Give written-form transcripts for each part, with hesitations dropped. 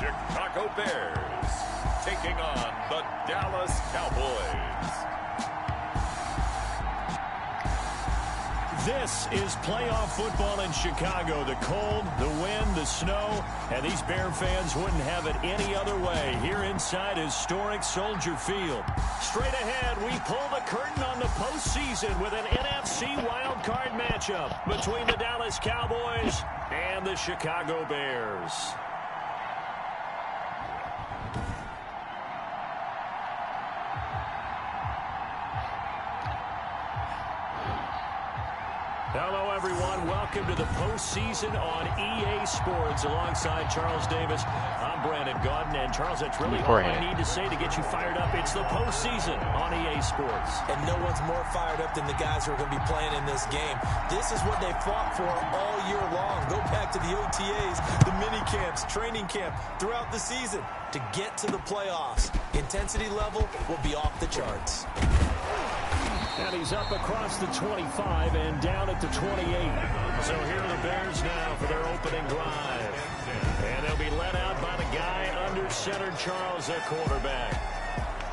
Chicago Bears taking on the Dallas Cowboys. This is playoff football in Chicago. The cold, the wind, the snow, and these Bear fans wouldn't have it any other way here inside historic Soldier Field. Straight ahead, we pull the curtain on the postseason with an NFC wildcard matchup between the Dallas Cowboys and the Chicago Bears. Hello, everyone. Welcome to the postseason on EA Sports alongside Charles Davis. I'm Brandon Gaudin, and Charles, that's really all I need to say to get you fired up. It's the postseason on EA Sports. And no one's more fired up than the guys who are going to be playing in this game. This is what they fought for all year long. Go back to the OTAs, the mini camps, training camp throughout the season to get to the playoffs. Intensity level will be off the charts. And he's up across the 25 and down at the 28. So here are the Bears now for their opening drive. And they'll be led out by the guy under center, Charles, at quarterback.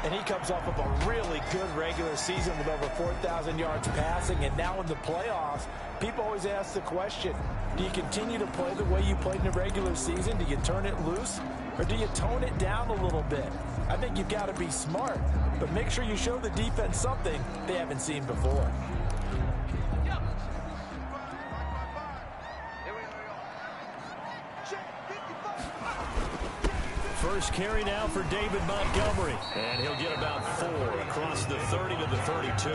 And he comes off of a really good regular season with over 4,000 yards passing. And now in the playoffs, people always ask the question, do you continue to play the way you played in the regular season? Do you turn it loose? Or do you tone it down a little bit? I think you've got to be smart, but make sure you show the defense something they haven't seen before. First carry now for David Montgomery, and he'll get about 4 across the 30 to the 32.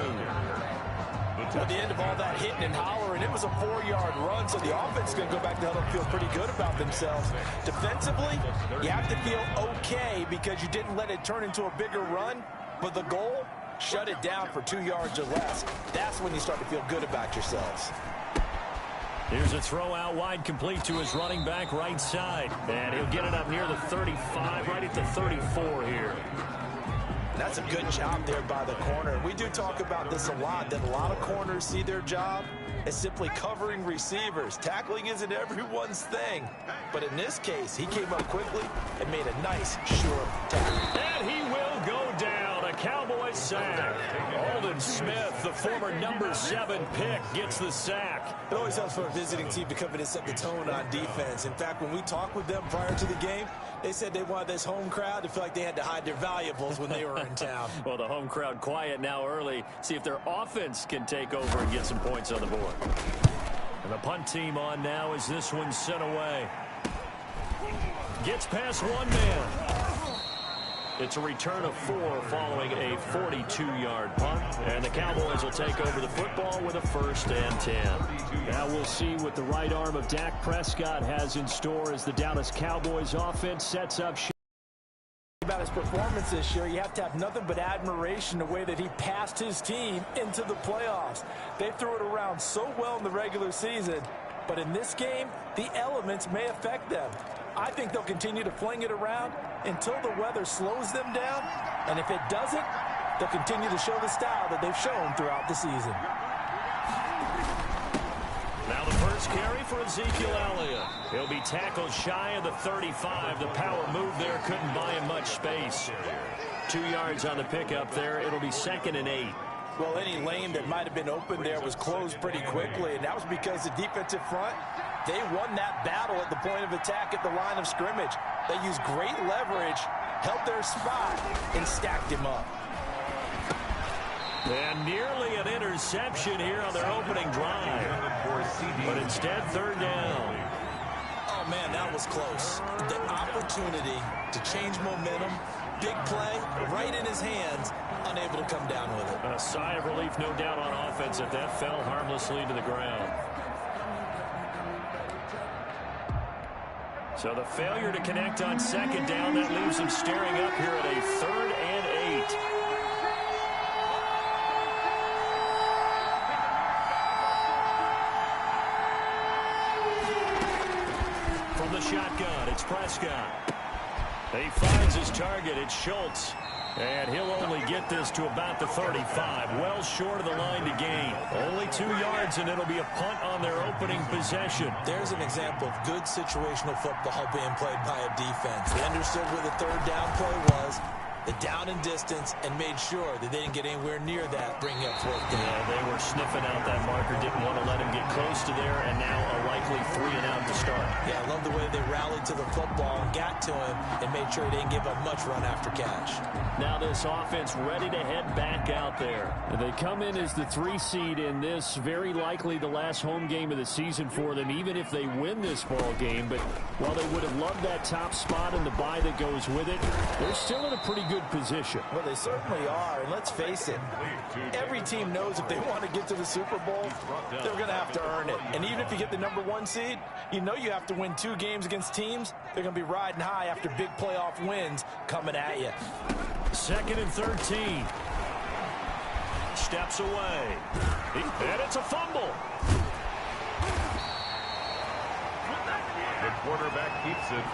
At the end of all that hitting and hollering, it was a 4-yard run, so the offense is going to go back to huddle and feel pretty good about themselves. Defensively, you have to feel okay because you didn't let it turn into a bigger run, but the goal, shut it down for 2 yards or less. That's when you start to feel good about yourselves. Here's a throw out wide, complete to his running back right side, and he'll get it up near the 35, right at the 34 here. That's a good job there by the corner. We do talk about this a lot, that a lot of corners see their job as simply covering receivers. Tackling isn't everyone's thing. But in this case, he came up quickly and made a nice, sure tackle. And he will go down. A Cowboy sack. Aldon Smith, the former number 7 pick, gets the sack. It always helps for a visiting team to come in and set the tone on defense. In fact, when we talked with them prior to the game, they said they wanted this home crowd to feel like they had to hide their valuables when they were in town. Well, the home crowd quiet now early. See if their offense can take over and get some points on the board. And the punt team on now as this one's sent away. Gets past one man. It's a return of 4 following a 42-yard punt. And the Cowboys will take over the football with a 1st and 10. Now we'll see what the right arm of Dak Prescott has in store as the Dallas Cowboys offense sets up. About his performance this year, you have to have nothing but admiration the way that he passed his team into the playoffs. They threw it around so well in the regular season, but in this game, the elements may affect them. I think they'll continue to fling it around until the weather slows them down, and if it doesn't, they'll continue to show the style that they've shown throughout the season. Now the first carry for Ezekiel Elliott. He'll be tackled shy of the 35. The power move there couldn't buy him much space. 2 yards on the pickup there. It'll be 2nd and 8. Well, any lane that might have been open there was closed pretty quickly, and that was because the defensive front, they won that battle at the point of attack at the line of scrimmage. They used great leverage, held their spot, and stacked him up. And nearly an interception here on their opening drive. But instead, 3rd down. Oh, man, that was close. The opportunity to change momentum, big play, right in his hands, unable to come down with it. A sigh of relief, no doubt, on offense if that fell harmlessly to the ground. So the failure to connect on 2nd down, that leaves him staring up here at a 3rd and 8. From the shotgun, it's Prescott. He finds his target. It's Schultz. And he'll only get this to about the 35, well short of the line to gain. Only 2 yards, and it'll be a punt on their opening possession. There's an example of good situational football being played by a defense. They understood where the third down play was, the down and distance, and made sure that they didn't get anywhere near that, bringing up fourth down. Yeah, they were sniffing out that marker, didn't want to let him get close to there, and now a likely 3 and out to start. Yeah, I love the way they rallied to the football and got to him and made sure he didn't give up much run after catch. Now this offense ready to head back out there. And they come in as the 3 seed in this, very likely the last home game of the season for them, even if they win this ball game. But while they would have loved that top spot and the bye that goes with it, they're still in a pretty good position. Well, they certainly are. And let's face it, every team knows if they want to get to the Super Bowl, they're going to have to earn it. And even if you get the #1 seed, you know you have to win 2 games against teams. They're going to be riding high after big playoff wins coming at you. 2nd and 13. Steps away. And it's a fumble. The quarterback keeps it.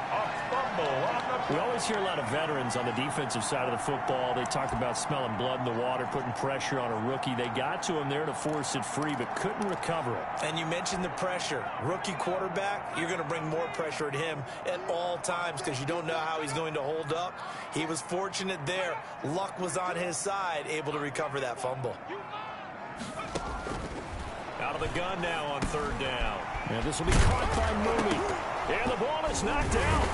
A fumble on the... We always hear a lot of veterans on the defensive side of the football. They talk about smelling blood in the water, putting pressure on a rookie. They got to him there to force it free, but couldn't recover it. And you mentioned the pressure. Rookie quarterback, you're going to bring more pressure at him at all times because you don't know how he's going to hold up. He was fortunate there. Luck was on his side, able to recover that fumble. Out of the gun now on 3rd down. And this will be caught by Mooney. And the ball is knocked out.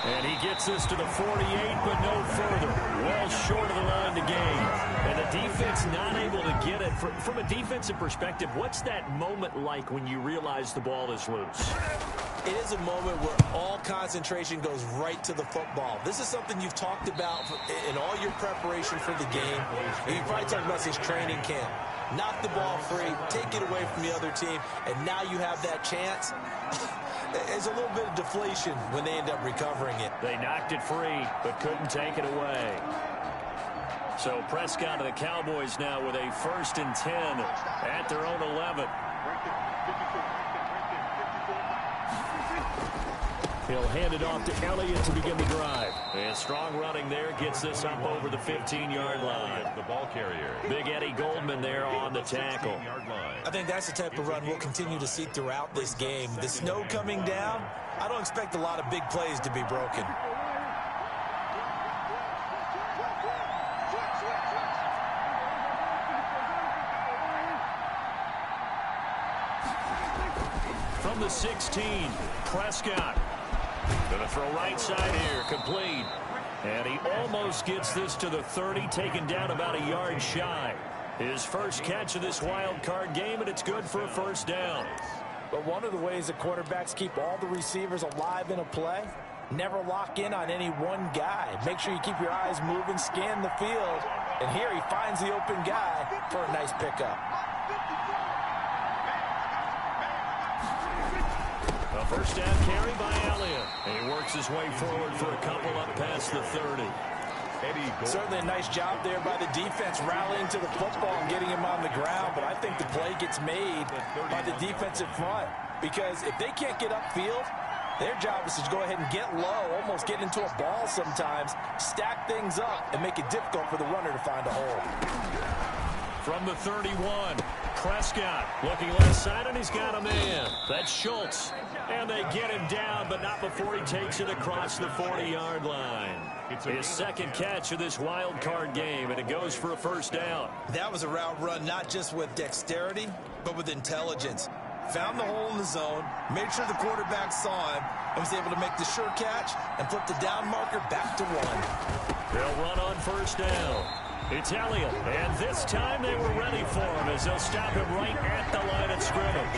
And he gets this to the 48, but no further. Well short of the line to gain. And the defense not able to get it. From a defensive perspective, what's that moment like when you realize the ball is loose? It is a moment where all concentration goes right to the football. This is something you've talked about in all your preparation for the game. You've probably talked about since training camp. Knock the ball free, take it away from the other team, and now you have that chance. There's a little bit of deflation when they end up recovering it. They knocked it free, but couldn't take it away. So Prescott of the Cowboys now with a 1st and 10 at their own 11. He'll hand it off to Elliott to begin the drive. And strong running there gets this up over the 15-yard line. The ball carrier. Big Eddie Goldman there on the tackle. I think that's the type of run we'll continue to see throughout this game. The snow coming down, I don't expect a lot of big plays to be broken. From the 16, Prescott. Going to throw right side here, complete. And he almost gets this to the 30, taken down about a yard shy. His first catch of this wild card game, and it's good for a 1st down. But one of the ways that quarterbacks keep all the receivers alive in a play, never lock in on any one guy. Make sure you keep your eyes moving, scan the field. And here he finds the open guy for a nice pickup. A 1st down carry by Elliott. And he works his way forward for a couple up past the 30. Certainly a nice job there by the defense rallying to the football and getting him on the ground, but I think the play gets made by the defensive front because if they can't get upfield, their job is to go ahead and get low, almost get into a ball sometimes, stack things up, and make it difficult for the runner to find a hole. From the 31, Prescott looking left side, and he's got a man. That's Schultz. And they get him down, but not before he takes it across the 40-yard line. His 2nd catch of this wild card game, and it goes for a 1st down. That was a route run not just with dexterity, but with intelligence. Found the hole in the zone, made sure the quarterback saw him, and was able to make the sure catch and flip the down marker back to 1. They'll run on 1st down. It's Elliott, and this time they were ready for him as they'll stop him right at the line of scrimmage.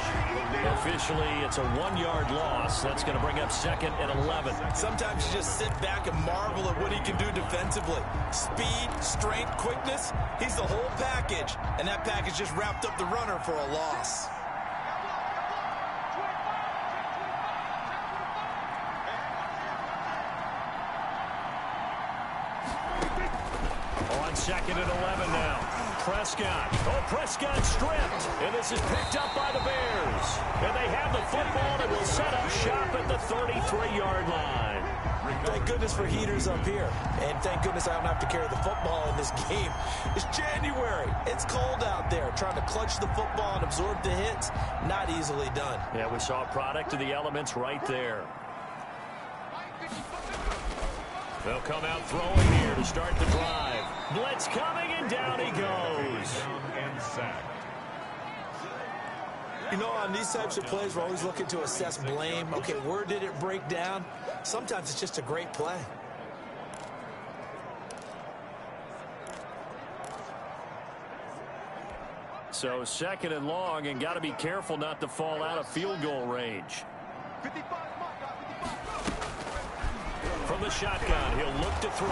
Officially, it's a 1-yard loss. That's going to bring up 2nd and 11. Sometimes you just sit back and marvel at what he can do defensively. Speed, strength, quickness, he's the whole package. And that package just wrapped up the runner for a loss. On 2nd and 11 now. Prescott. Oh, Prescott stripped. And this is picked up by the Bears. And they have the football and will set up shop at the 33-yard line. Thank goodness for heaters up here. And thank goodness I don't have to carry the football in this game. It's January. It's cold out there. Trying to clutch the football and absorb the hits, not easily done. Yeah, we saw a product of the elements right there. They'll come out throwing here to start the drive. Blitz coming, and down he goes. And sacked. You know, on these types of plays, we're always looking to assess blame. Okay, where did it break down? Sometimes it's just a great play. So 2nd and long, and got to be careful not to fall out of field goal range. From the shotgun, he'll look to throw.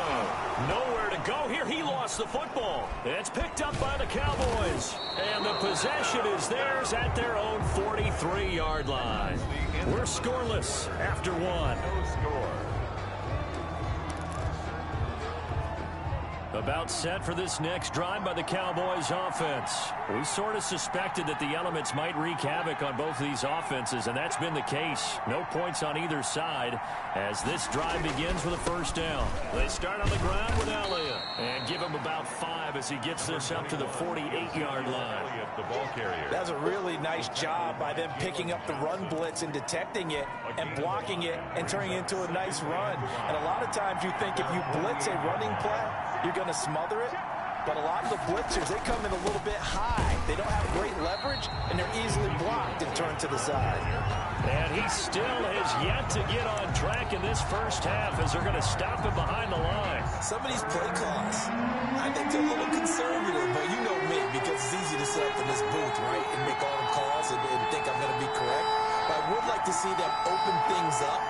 Nowhere to go here. He lost the football. It's picked up by the Cowboys. And the possession is theirs at their own 43-yard line. We're scoreless after one. No score. About set for this next drive by the Cowboys offense. We sort of suspected that the elements might wreak havoc on both of these offenses, and that's been the case. No points on either side as this drive begins with a first down. They start on the ground with Elliott and give him about 5 as he gets this up to the 48-yard line. Elliott, the ball carrier. That's a really nice job by them picking up the run blitz and detecting it and blocking it and turning it into a nice run. And a lot of times you think if you blitz a running play, you're going to smother it. But a lot of the blitzers, they come in a little bit high. They don't have great leverage, and they're easily blocked and turned to the side. And he still has yet to get on track in this first half as they're going to stop him behind the line. Some of these play calls, I think they're a little conservative, but you know me, because it's easy to sit up in this booth, right, and make all the calls and think I'm going to be correct. But I would like to see them open things up,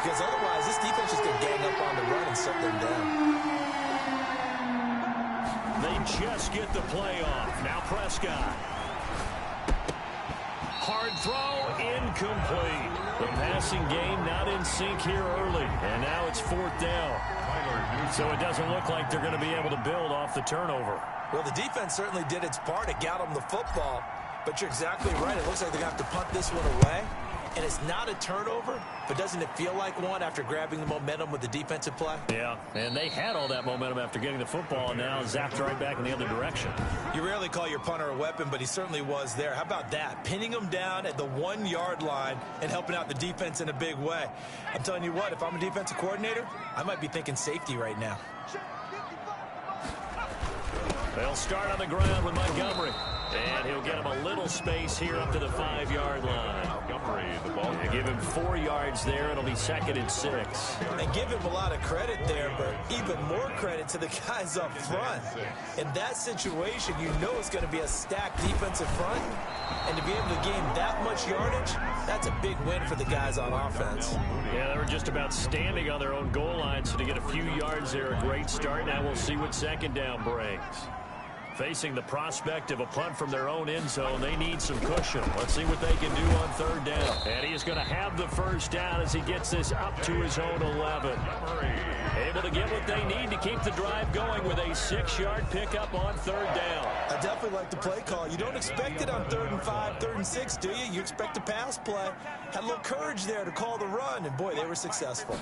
because otherwise this defense is going to gang up on the run and shut them down. They just get the play off. Now Prescott. Hard throw, incomplete. The passing game not in sync here early. And now it's 4th down. So it doesn't look like they're going to be able to build off the turnover. Well, the defense certainly did its part. It got them the football. But you're exactly right. It looks like they're going to have to punt this one away. And it's not a turnover, but doesn't it feel like one after grabbing the momentum with the defensive play? Yeah, and they had all that momentum after getting the football, and now zapped right back in the other direction. You rarely call your punter a weapon, but he certainly was there. How about that? Pinning him down at the 1-yard line and helping out the defense in a big way. I'm telling you what, if I'm a defensive coordinator, I might be thinking safety right now. They'll start on the ground with Montgomery. And he'll get him a little space here up to the 5-yard line. Montgomery, the ball They give him 4 yards there. It'll be 2nd and 6. And give him a lot of credit there, but even more credit to the guys up front. In that situation, you know it's going to be a stacked defensive front. And to be able to gain that much yardage, that's a big win for the guys on offense. Yeah, they were just about standing on their own goal line, so to get a few yards there, a great start. Now we'll see what 2nd down brings. Facing the prospect of a punt from their own end zone, they need some cushion. Let's see what they can do on 3rd down. And he is going to have the first down as he gets this up to his own 11. Able to get what they need to keep the drive going with a 6-yard pickup on 3rd down. I definitely like the play call. You don't expect it on 3rd and 5, 3rd and 6, do you? You expect a pass play. Had a little courage there to call the run, and boy, they were successful.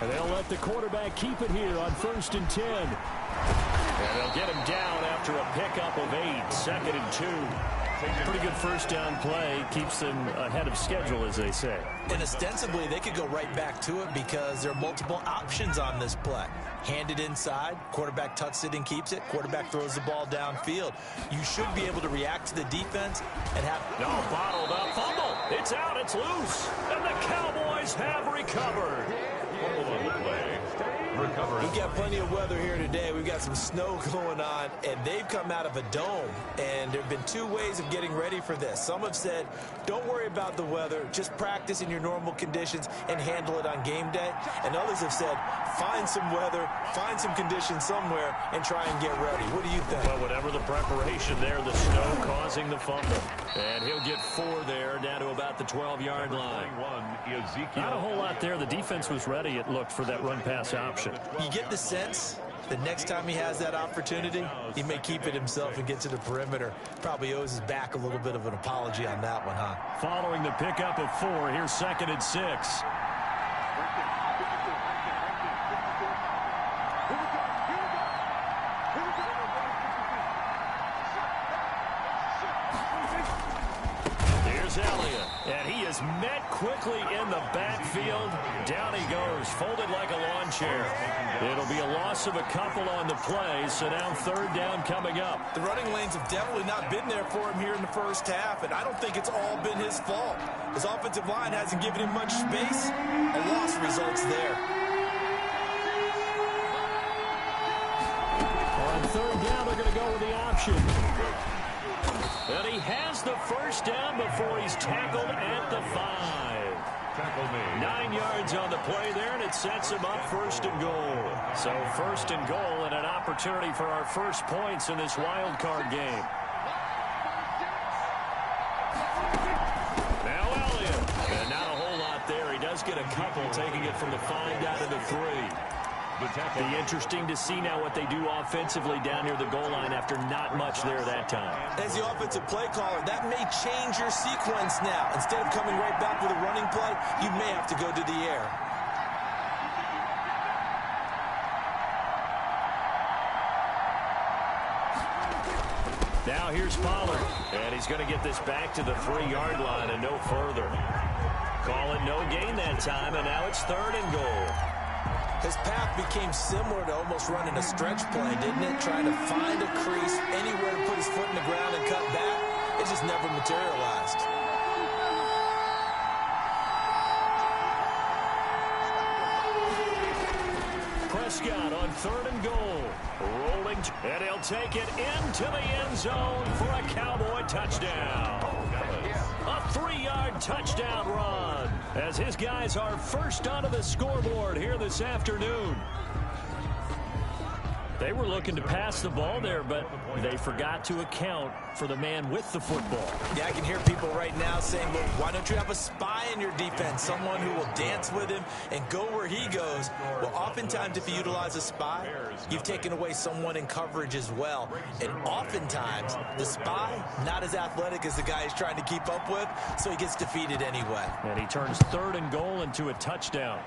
And they'll let the quarterback keep it here on 1st and 10. And they'll get him down after a pickup of 8, 2nd and 2. Pretty good first down play. Keeps them ahead of schedule, as they say. And ostensibly, they could go right back to it because there are multiple options on this play. Hand it inside, quarterback tucks it and keeps it, quarterback throws the ball downfield. You should be able to react to the defense and have... No, bottled up, fumble. It's out, it's loose. And the Cowboys have recovered. Fumble on the play. Recovered. We've got plenty of weather here today. We've got some snow going on, and they've come out of a dome. And there have been 2 ways of getting ready for this. Some have said, don't worry about the weather. Just practice in your normal conditions and handle it on game day. And others have said, find some weather, find some conditions somewhere, and try and get ready. What do you think? Well, whatever the preparation there, the snow causing the fumble. And he'll get 4 there, down to about the 12-yard line. Not a whole lot there. The defense was ready, it looked, for that run-pass option. You get the sense that next time he has that opportunity, he may keep it himself and get to the perimeter. Probably owes his back a little bit of an apology on that one, huh? Following the pickup of 4, here's 2nd and 6. Here's Elliott. And he is met quickly in the backfield. Down he goes, folded like a lawn chair. It'll be a loss of a couple on the play, so now third down coming up. The running lanes have definitely not been there for him here in the first half, and I don't think it's all been his fault. His offensive line hasn't given him much space. A loss results there. On third down, they're going to go with the option. And he has the first down before he's tackled at the 5. Tackle made. 9 yards on the play there, and it sets him up first and goal. So first and goal and an opportunity for our first points in this wild card game. Now Elliott. And not a whole lot there. He does get a couple, taking it from the 5 down to the 3. Be interesting to see now what they do offensively down near the goal line after not much there that time. As the offensive play caller, that may change your sequence now. Instead of coming right back with a running play, you may have to go to the air. Now here's Pollard, and he's going to get this back to the 3-yard line and no further. Call it no gain that time, and now it's third and goal. His path became similar to almost running a stretch play, didn't it? Trying to find a crease, anywhere to put his foot in the ground and cut back. It just never materialized. Prescott on third and goal. Rolling, and he'll take it into the end zone for a Cowboy touchdown. A 3-yard touchdown run as his guys are first onto the scoreboard here this afternoon. They were looking to pass the ball there, but they forgot to account for the man with the football. Yeah, I can hear people right now saying, well, why don't you have a spy in your defense, someone who will dance with him and go where he goes? Well, oftentimes if you utilize a spy, you've taken away someone in coverage as well. And oftentimes, the spy, not as athletic as the guy he's trying to keep up with, so he gets defeated anyway. And he turns third and goal into a touchdown.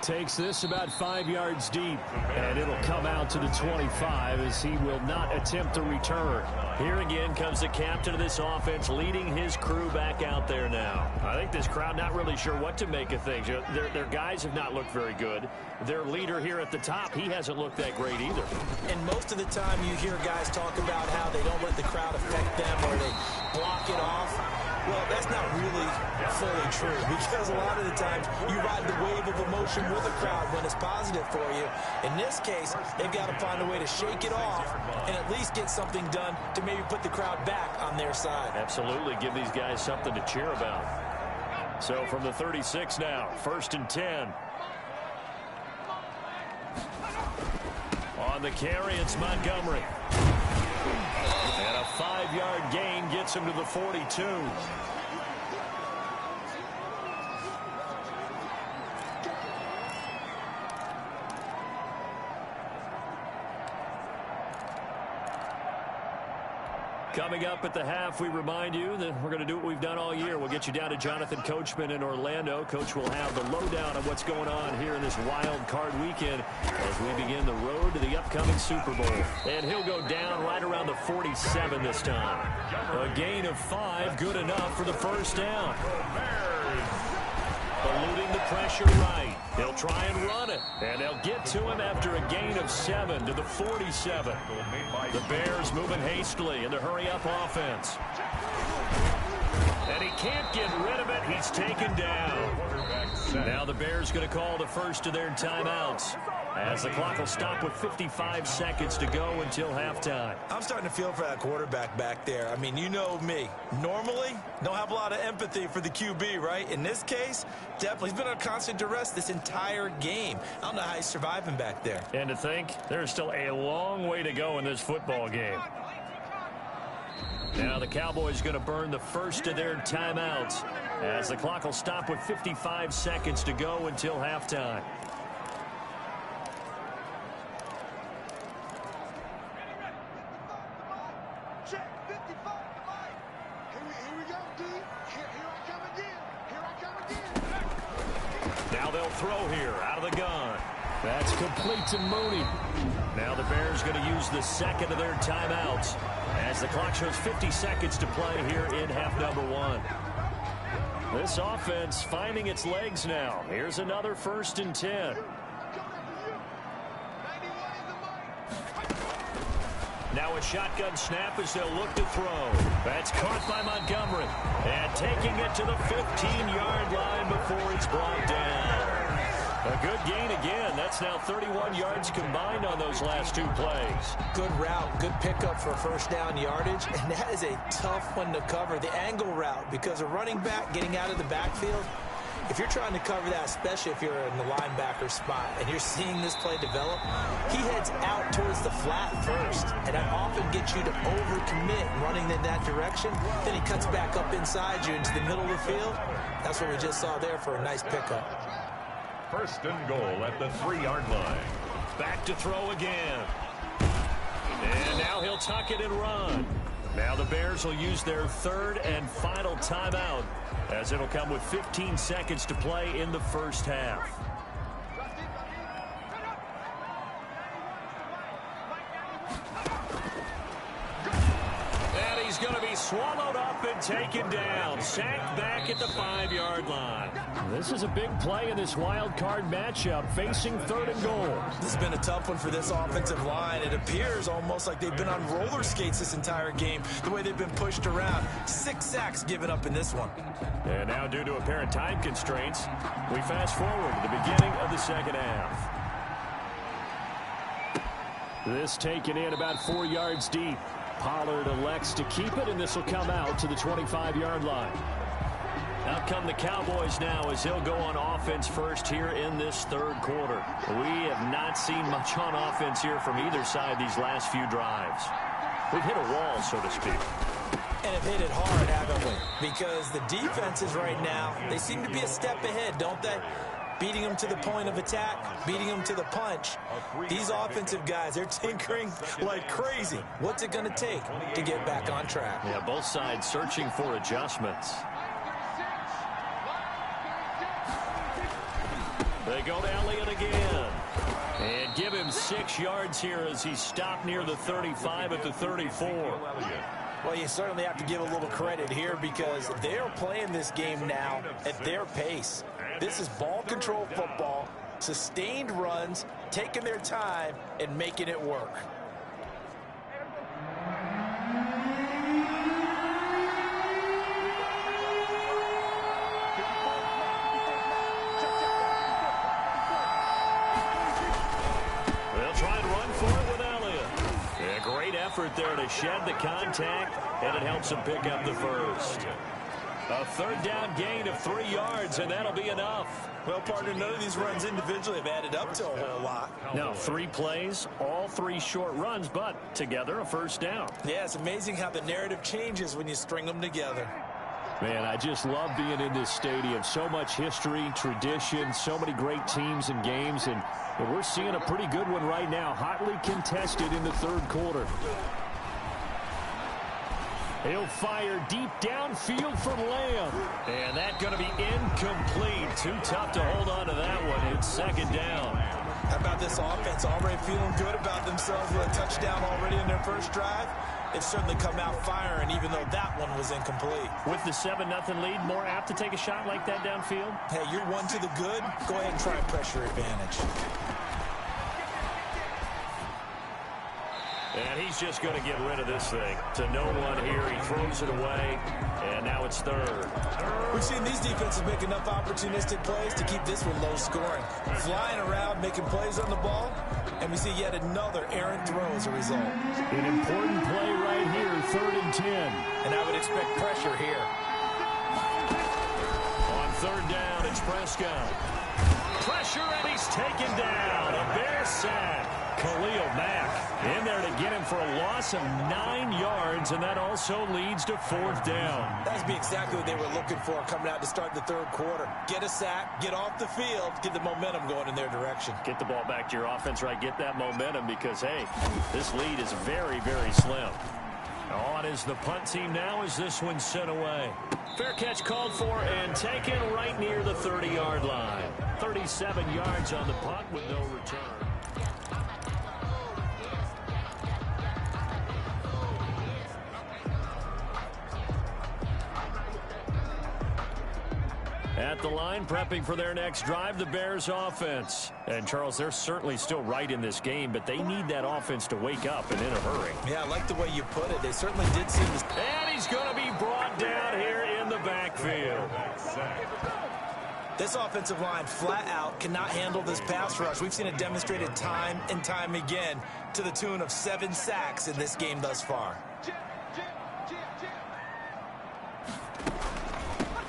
Takes this about 5 yards deep, and it'll come out to the 25 as he will not attempt to return. Here again comes the captain of this offense leading his crew back out there now. I think this crowd not really sure what to make of things. Their guys have not looked very good. Their leader here at the top, he hasn't looked that great either. And most of the time you hear guys talk about how they don't let the crowd affect them or they block it off. Well, that's not really fully true because a lot of the times you ride the wave of emotion with a crowd when it's positive for you. In this case, they've got to find a way to shake it off and at least get something done to maybe put the crowd back on their side. Absolutely. Give these guys something to cheer about. So from the 36 now, first and 10. On the carry, it's Montgomery. And a 5-yard gain gets him to the 42. Coming up at the half, we remind you that we're going to do what we've done all year. We'll get you down to Jonathan Coachman in Orlando. Coach will have the lowdown of what's going on here in this wild card weekend as we begin the road to the upcoming Super Bowl. And he'll go down right around the 47 this time. A gain of 5, good enough for the first down. Eluding the pressure right. He'll try and run it. And they'll get to him after a gain of 7 to the 47. The Bears moving hastily in the hurry-up offense. And he can't get rid of it. He's taken down. Now the Bears going to call the first of their timeouts as the clock will stop with 55 seconds to go until halftime. I'm starting to feel for that quarterback back there. I mean, you know me. Normally, don't have a lot of empathy for the QB, right? In this case, definitely. He's been under constant duress this entire game. I don't know how he's surviving back there. And to think, there's still a long way to go in this football game. Now the Cowboys going to burn the first of their timeouts as the clock will stop with 55 seconds to go until halftime. Now they'll throw here out of the gun. That's complete to Mooney. Now the Bears going to use the second of their timeouts as the clock shows 50 seconds to play here in half number 1. This offense finding its legs now. Here's another 1st and 10. Now a shotgun snap as they'll look to throw. That's caught by Montgomery. And taking it to the 15-yard line before it's brought down. A good gain again. That's now 31 yards combined on those last 2 plays. Good route, good pickup for first down yardage, and that is a tough one to cover, the angle route, because a running back getting out of the backfield, if you're trying to cover that, especially if you're in the linebacker spot and you're seeing this play develop, he heads out towards the flat first, and that often gets you to overcommit running in that direction. Then he cuts back up inside you into the middle of the field. That's what we just saw there for a nice pickup. 1st and goal at the 3-yard line. Back to throw again. And now he'll tuck it and run. Now the Bears will use their 3rd and final timeout as it'll come with 15 seconds to play in the first half. And he's going to be swallowed up and taken down. Sacked back at the 5-yard line. This is a big play in this wild card matchup facing 3rd and goal. This has been a tough one for this offensive line. It appears almost like they've been on roller skates this entire game, the way they've been pushed around. 6 sacks given up in this one. And now due to apparent time constraints, we fast forward to the beginning of the second half. This taken in about 4 yards deep. Pollard elects to keep it, and this will come out to the 25-yard line. Out come the Cowboys now as they'll go on offense first here in this 3rd quarter. We have not seen much on offense here from either side these last few drives. We've hit a wall, so to speak. And have hit it hard, haven't we? Because the defenses right now, they seem to be a step ahead, don't they? Beating them to the point of attack, beating them to the punch. These offensive guys, they're tinkering like crazy. What's it going to take to get back on track? Yeah, both sides searching for adjustments. They go to Elliott again. And give him 6 yards here as he's stopped near the 35 at the 34. Well, you certainly have to give a little credit here because they're playing this game now at their pace. This is ball control football, sustained runs, taking their time, and making it work. They'll try and run for it with Elliott. A great effort there to shed the contact, and it helps him pick up the first. A 3rd down gain of 3 yards, and that'll be enough. Well, partner, none of these runs individually have added up to a whole lot. Now, 3 plays, all 3 short runs, but together a first down. Yeah, it's amazing how the narrative changes when you string them together. Man, I just love being in this stadium. So much history, tradition, so many great teams and games, and we're seeing a pretty good one right now, hotly contested in the 3rd quarter. He'll fire deep downfield from Lamb. And that's going to be incomplete. Too tough to hold on to that one. It's 2nd down. How about this offense? Already feeling good about themselves with a touchdown already in their first drive. They've certainly come out firing, even though that one was incomplete. With the 7-0 lead, more apt to take a shot like that downfield? Hey, you're 1 to the good. Go ahead and try and pressure advantage. And he's just going to get rid of this thing. To no one here. He throws it away. And now it's 3rd. We've seen these defenses make enough opportunistic plays to keep this one low scoring. Flying around, making plays on the ball. And we see yet another errant throw as a result. An important play right here, 3rd and 10. And I would expect pressure here. On 3rd down, it's Prescott. Pressure, and he's taken down. A Bear sack. Khalil Mack in there to get him for a loss of 9 yards, and that also leads to 4th down. That's be exactly what they were looking for coming out to start the 3rd quarter. Get a sack, get off the field, get the momentum going in their direction. Get the ball back to your offense, right? Get that momentum because, hey, this lead is very, very slim. On is the punt team now as this one's sent away. Fair catch called for and taken right near the 30-yard line. 37 yards on the punt with no return. At the line, prepping for their next drive, the Bears offense. And, Charles, they're certainly still right in this game, but they need that offense to wake up and in a hurry. Yeah, I like the way you put it. They certainly did seem to... And he's going to be brought down here in the backfield. This offensive line, flat out, cannot handle this pass rush. We've seen it demonstrated time and time again to the tune of 7 sacks in this game thus far.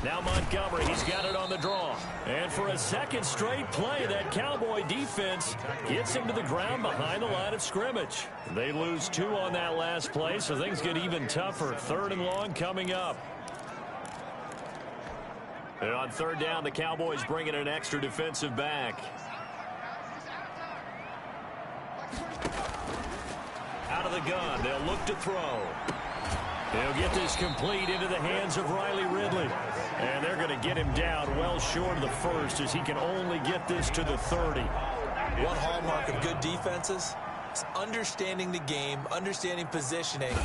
Now Montgomery, he's got it on the draw. And for a second straight play, that Cowboy defense gets him to the ground behind the line of scrimmage. They lose 2 on that last play, so things get even tougher. 3rd and long coming up. And on 3rd down, the Cowboys bring in an extra defensive back. Out of the gun, they'll look to throw. They'll get this complete into the hands of Riley Ridley. And they're going to get him down well short of the first as he can only get this to the 30. One hallmark of good defenses is understanding the game, understanding positioning,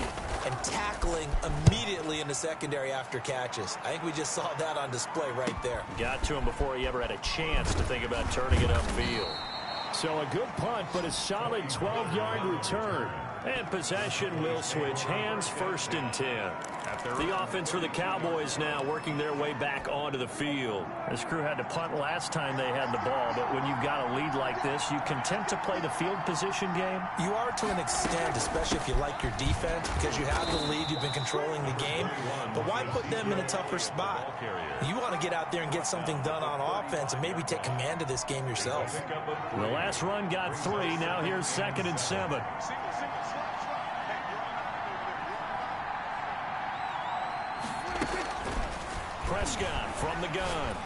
and tackling immediately in the secondary after catches. I think we just saw that on display right there. Got to him before he ever had a chance to think about turning it upfield. So a good punt, but a solid 12-yard return. And possession will switch hands, 1st and 10. The offense for the Cowboys now working their way back onto the field. This crew had to punt last time they had the ball, but when you've got a lead like this, you content to play the field position game? You are to an extent, especially if you like your defense, because you have the lead, you've been controlling the game. But why put them in a tougher spot? You want to get out there and get something done on offense and maybe take command of this game yourself. The last run got 3. Now here's 2nd and 7. Prescott from the gun.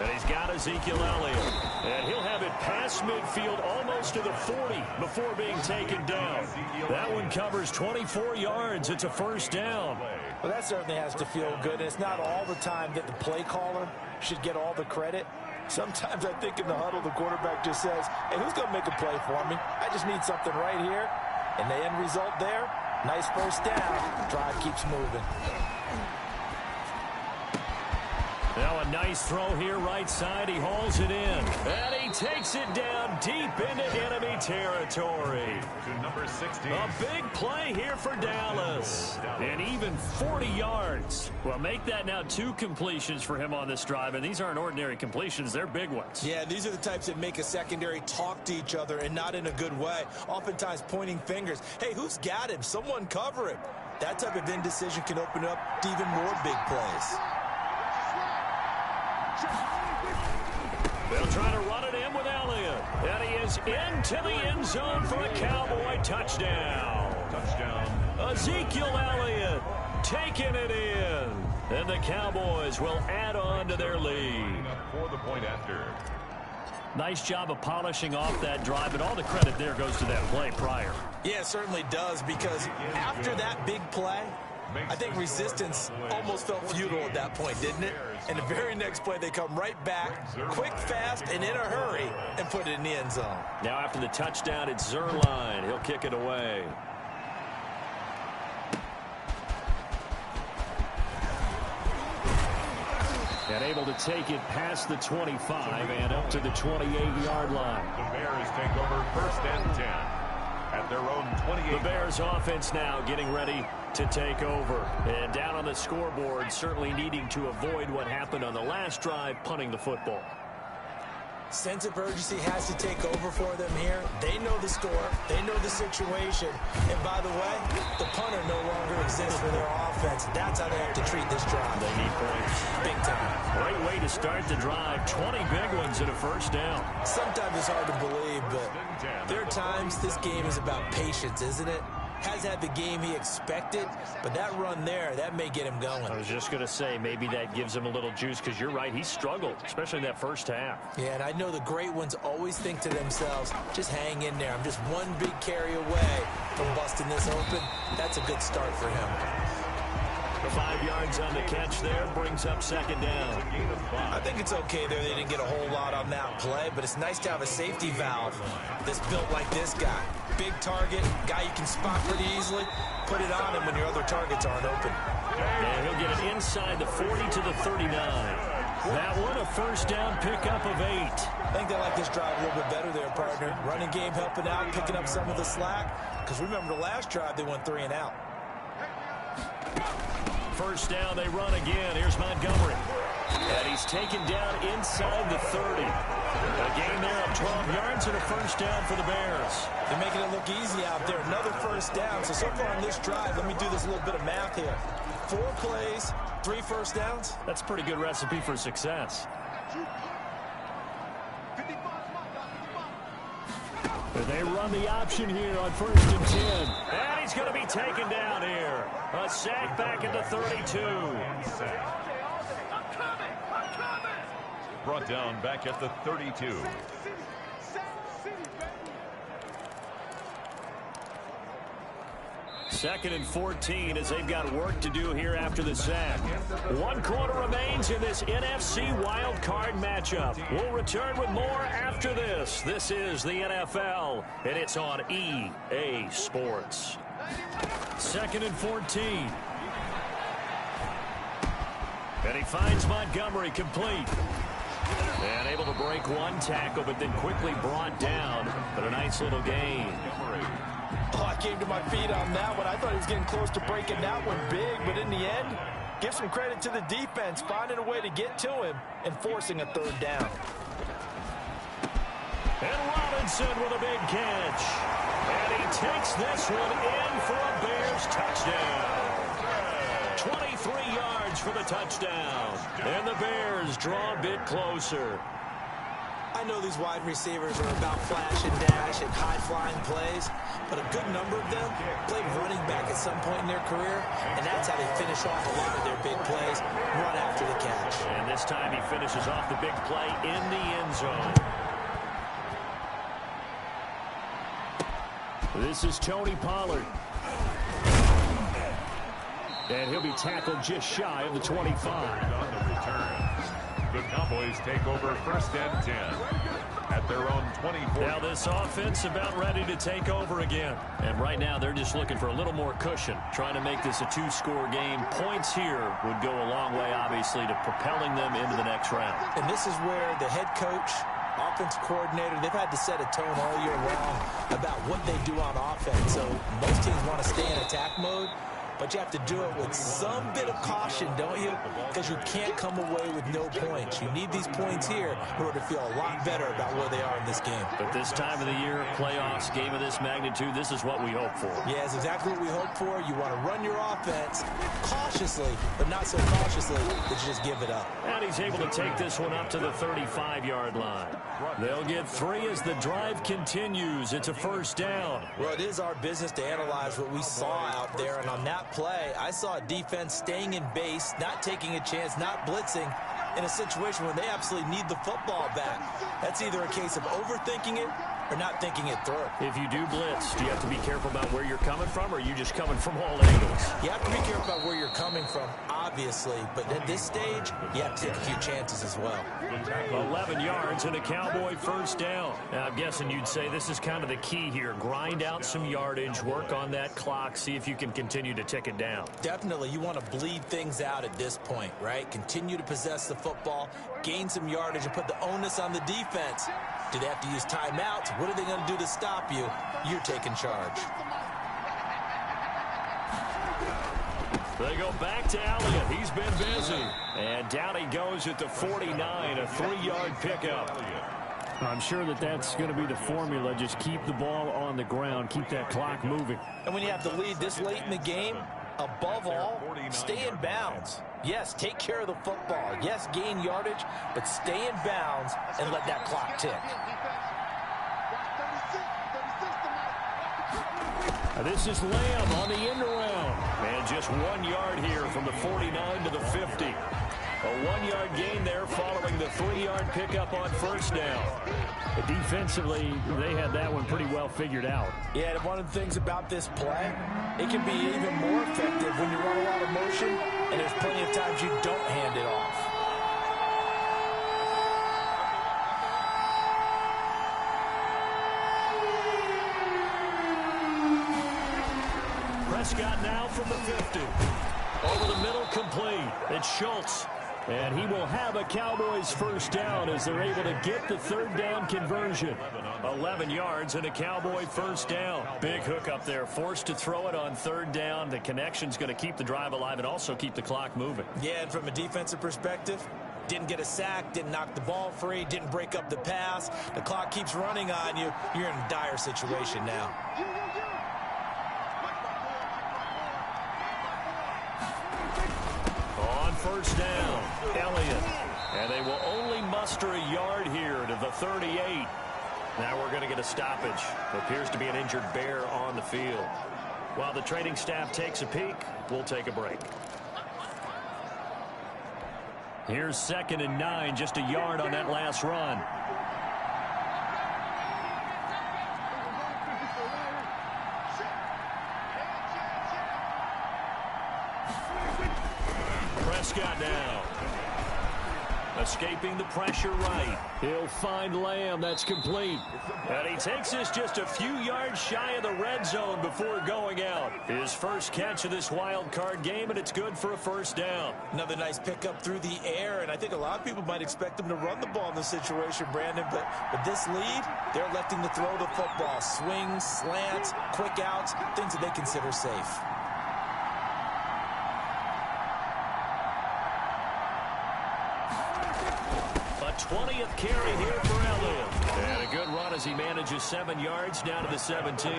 And he's got Ezekiel Elliott. And he'll have it past midfield almost to the 40 before being taken down. That one covers 24 yards. It's a 1st down. Well, that certainly has to feel good. And it's not all the time that the play caller should get all the credit. Sometimes I think in the huddle, the quarterback just says, hey, who's going to make a play for me? I just need something right here. And the end result there, nice 1st down. Drive keeps moving. Now a nice throw here right side. He hauls it in. And he takes it down deep into enemy territory. To number 16. A big play here for Dallas. And even 40 yards. Well, make that now 2 completions for him on this drive. And these aren't ordinary completions. They're big ones. Yeah, these are the types that make a secondary talk to each other and not in a good way. Oftentimes pointing fingers. Hey, who's got him? Someone cover him. That type of indecision can open up to even more big plays. They'll try to run it in with Elliott. And he is into the end zone for a Cowboy touchdown. Ezekiel Elliott taking it in. And the Cowboys will add on to their lead. For the point after. Nice job of polishing off that drive, but all the credit there goes to that play prior. Yeah, it certainly does, because after that big play, I think resistance almost felt futile at that point, didn't it? And the very next play, they come right back, quick, fast, and in a hurry, and put it in the end zone. Now after the touchdown, it's Zuerlein. He'll kick it away. And able to take it past the 25 and up to the 28-yard line. The Bears take over 1st and 10. At their own 28. The Bears offense now getting ready to take over. And down on the scoreboard, certainly needing to avoid what happened on the last drive, punting the football. Sense of urgency has to take over for them here. They know the score. They know the situation. And by the way, the punter no longer exists for their offense. That's how they have to treat this drive. They need points. Big time. Great way to start the drive. 20 big ones and a 1st down. Sometimes it's hard to believe, but there are times this game is about patience, isn't it? hasn't had the game he expected, but that run there, that may get him going. I was just going to say, maybe that gives him a little juice, because you're right, he struggled, especially in that first half. Yeah, and I know the great ones always think to themselves, just hang in there. I'm just one big carry away from busting this open. That's a good start for him. 5 yards on the catch there brings up second down. I think it's okay there. They didn't get a whole lot on that play, but it's nice to have a safety valve that's built like this guy. Big target, guy you can spot pretty easily. Put it on him when your other targets aren't open. And he'll get it inside the 40 to the 39. That one a first down pickup of 8. I think they like this drive a little bit better there, partner. Running game helping out, picking up some of the slack. Because remember the last drive, they went 3 and out. First down, they run again. Here's Montgomery. And he's taken down inside the 30. A gain there of 12 yards and a first down for the Bears. They're making it look easy out there. Another first down. So far on this drive, let me do this little bit of math here. 4 plays, 3 first downs. That's a pretty good recipe for success. They run the option here on 1st and 10. And he's going to be taken down here. A sack back at the 32. Brought down back at the 32. Second and 14 as they've got work to do here after the sack. 1 quarter remains in this NFC Wild Card matchup. We'll return with more after this. This is the NFL, and it's on EA Sports. Second and 14. And he finds Montgomery complete. And able to break 1 tackle, but then quickly brought down. But a nice little gain. Oh, I came to my feet on that one. I thought he was getting close to breaking that one big, but in the end, give some credit to the defense, finding a way to get to him and forcing a 3rd down. And Robinson with a big catch. And he takes this one in for a Bears touchdown. 23 yards for the touchdown. And the Bears draw a bit closer. I know these wide receivers are about flash and dash and high-flying plays, but a good number of them played running back at some point in their career, and that's how they finish off a lot of their big plays, run after the catch. And this time he finishes off the big play in the end zone. This is Tony Pollard. And he'll be tackled just shy of the 25. On the returns. The Cowboys take over 1st and 10 at their own 24. Now this offense about ready to take over again. And right now they're just looking for a little more cushion, trying to make this a 2-score game. Points here would go a long way, obviously, to propelling them into the next round. And this is where the head coach, offensive coordinator, they've had to set a tone all year long about what they do on offense. So most teams want to stay in attack mode, but you have to do it with some bit of caution, don't you? Because you can't come away with no points. You need these points here in order to feel a lot better about where they are in this game. But this time of the year, playoffs, game of this magnitude, this is what we hope for. Yeah, it's exactly what we hope for. You want to run your offense cautiously, but not so cautiously that you just give it up. And he's able to take this one up to the 35-yard line. They'll get 3 as the drive continues. It's a first down. Well, it is our business to analyze what we saw out there, and on that play, I saw a defense staying in base, not taking a chance, not blitzing in a situation where they absolutely need the football back. That's either a case of overthinking it or not thinking it through. If you do blitz, do you have to be careful about where you're coming from, or are you just coming from all angles? You have to be careful about where you're coming from, obviously, but at this stage, you have to take a few chances as well. 11 yards and a Cowboy first down. Now, I'm guessing you'd say this is kind of the key here. Grind out some yardage, work on that clock, see if you can continue to tick it down. Definitely, you want to bleed things out at this point, right? Continue to possess the football, gain some yardage, and put the onus on the defense. Do they have to use timeouts? What are they going to do to stop you? You're taking charge. They go back to Elliott. He's been busy. And down he goes at the 49, a 3-yard pickup. I'm sure that that's going to be the formula. Just keep the ball on the ground. Keep that clock moving. And when you have the lead this late in the game, above all, stay in bounds. Yes, take care of the football. Yes, gain yardage, but stay in bounds and let that clock tick. This is Lamb on the end around. And just 1 yard here from the 49 to the 50. A 1-yard gain there following the 3-yard pickup on first down. But defensively, they had that one pretty well figured out. Yeah, and one of the things about this play, it can be even more effective when you run a lot of motion, and there's plenty of times you don't hand it off. Prescott now from the 50. Over the middle, complete. It's Schultz. And he will have a Cowboys first down as they're able to get the third down conversion. 11 yards and a Cowboy first down. Big hook up there. Forced to throw it on third down. The connection's going to keep the drive alive and also keep the clock moving. Yeah, and from a defensive perspective, didn't get a sack, didn't knock the ball free, didn't break up the pass. The clock keeps running on you. You're in a dire situation now. On first down, Elliott. And they will only muster a yard here to the 38. Now we're going to get a stoppage. Appears to be an injured Bear on the field. While the training staff takes a peek, we'll take a break. Here's 2nd and 9, just a yard on that last run. Prescott now. Escaping the pressure right. He'll find Lamb. That's complete. And he takes this just a few yards shy of the red zone before going out. His first catch of this wild card game, and it's good for a first down. Another nice pickup through the air, and I think a lot of people might expect him to run the ball in this situation, Brandon, but with this lead, they're electing to throw the football. Swings, slants, quick outs, things that they consider safe. A 20th carry here for Elliott. And a good run as he manages 7 yards down to the 17.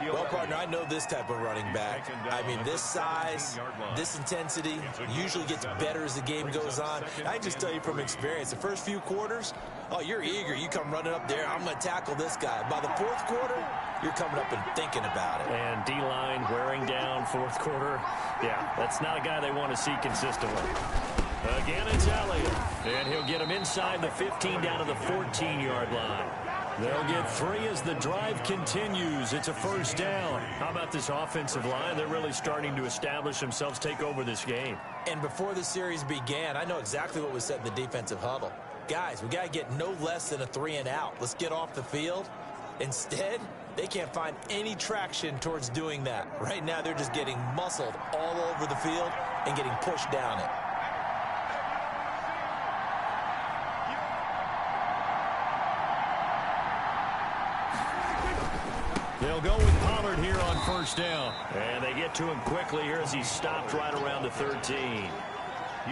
Well, partner, I know this type of running back. I mean, this size, this intensity usually gets better as the game goes on. I just tell you from experience, the first few quarters, oh, you're eager. You come running up there, I'm going to tackle this guy. By the fourth quarter, you're coming up and thinking about it. And D-line wearing down fourth quarter. Yeah, that's not a guy they want to see consistently. Again, it's Elliott. And he'll get him inside the 15 down to the 14-yard line. They'll get 3 as the drive continues. It's a first down. How about this offensive line? They're really starting to establish themselves, take over this game. And before the series began, I know exactly what was said in the defensive huddle. Guys, we got to get no less than a 3 and out. Let's get off the field. Instead, they can't find any traction towards doing that. Right now, they're just getting muscled all over the field and getting pushed down it. They'll go with Pollard here on first down. And they get to him quickly here as he stopped right around the 13.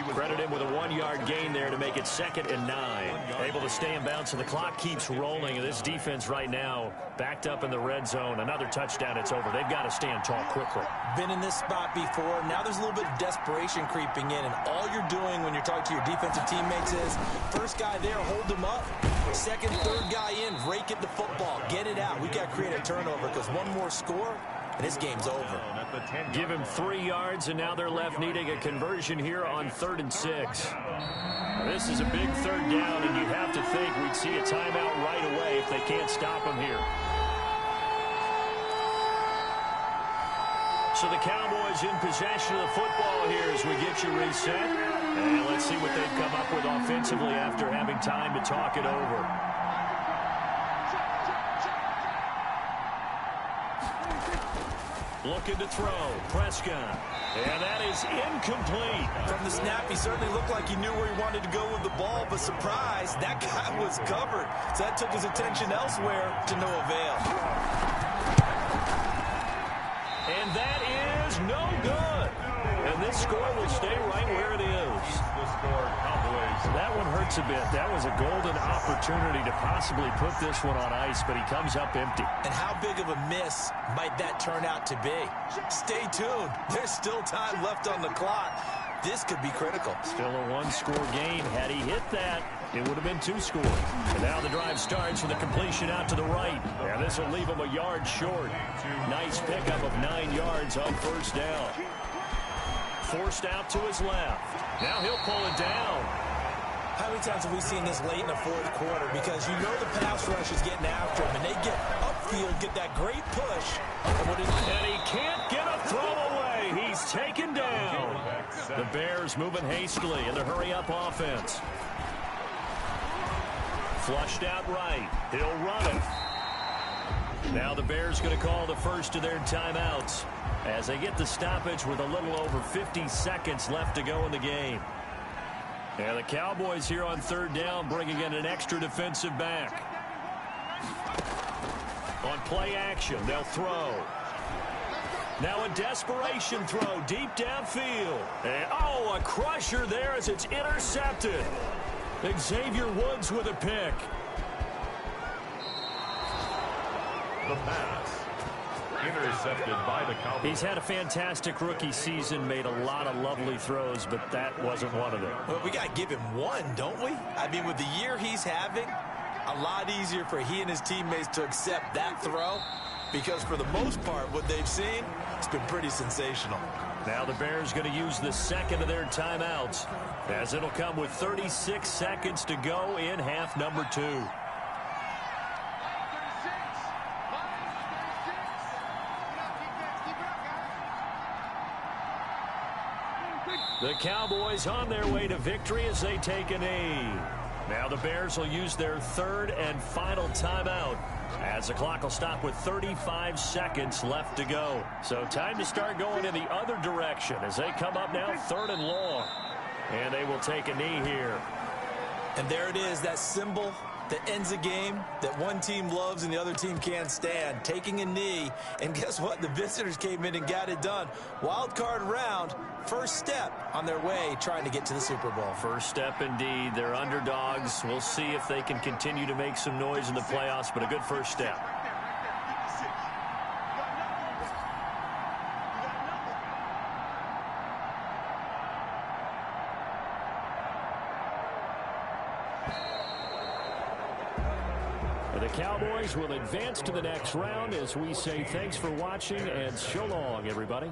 Credit him with a 1-yard gain there to make it 2nd and 9. Able to stay in bounds, and the clock keeps rolling. And this defense right now backed up in the red zone. Another touchdown, it's over. They've got to stand tall quickly. Been in this spot before. Now there's a little bit of desperation creeping in. And all you're doing when you're talking to your defensive teammates is, first guy there, hold him up. Second, third guy in, rake at the football. Get it out. We've got to create a turnover because one more score, and this game's over. Give him 3 yards, and now they're left needing a conversion here on 3rd and 6. This is a big third down, and you'd have to think we'd see a timeout right away if they can't stop him here. So the Cowboys in possession of the football here as we get you reset. And let's see what they've come up with offensively after having time to talk it over. Looking to throw. Prescott. And that is incomplete. From the snap, he certainly looked like he knew where he wanted to go with the ball, but surprise, that guy was covered. So that took his attention elsewhere to no avail. And that is no good. And And this score will stay right where it is. The score, Cowboys. That one hurts a bit. That was a golden opportunity to possibly put this one on ice, but he comes up empty. And how big of a miss might that turn out to be? Stay tuned. There's still time left on the clock. This could be critical. Still a one-score game. Had he hit that, it would have been 2 scores. And now the drive starts with a completion out to the right. And this will leave him a yard short. Nice pickup of 9 yards on first down. Forced out to his left. Now he'll pull it down. How many times have we seen this late in the fourth quarter? Because you know the pass rush is getting after him, and they get upfield, get that great push. And he can't get a throw away. He's taken down. The Bears moving hastily in the hurry-up offense. Flushed out right. He'll run it. Now the Bears going to call the first of their timeouts as they get the stoppage with a little over 50 seconds left to go in the game. And the Cowboys here on third down bringing in an extra defensive back. On play action, they'll throw. Now a desperation throw deep downfield. And, oh, a crusher there as it's intercepted. Xavier Woods with a pick. The pass. Intercepted by the Cowboys. He's had a fantastic rookie season, made a lot of lovely throws, but that wasn't one of them. Well, we got to give him one, don't we? I mean, with the year he's having, a lot easier for he and his teammates to accept that throw because for the most part, what they've seen, it's been pretty sensational. Now the Bears going to use the second of their timeouts as it'll come with 36 seconds to go in half number 2. The Cowboys on their way to victory as they take a knee. Now the Bears will use their third and final timeout as the clock will stop with 35 seconds left to go. So time to start going in the other direction as they come up now third and long. And they will take a knee here. And there it is, that symbol that ends a game that one team loves and the other team can't stand, taking a knee. And guess what? The visitors came in and got it done. Wild card round, first step on their way trying to get to the Super Bowl. First step indeed. They're underdogs. We'll see if they can continue to make some noise in the playoffs, but a good first step. The Cowboys will advance to the next round as we say thanks for watching and so long, everybody.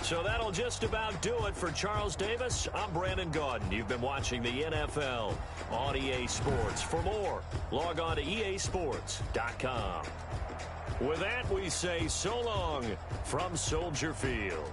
So that'll just about do it for Charles Davis. I'm Brandon Gaudin. You've been watching the NFL on EA Sports. For more, log on to easports.com. With that, we say so long from Soldier Field.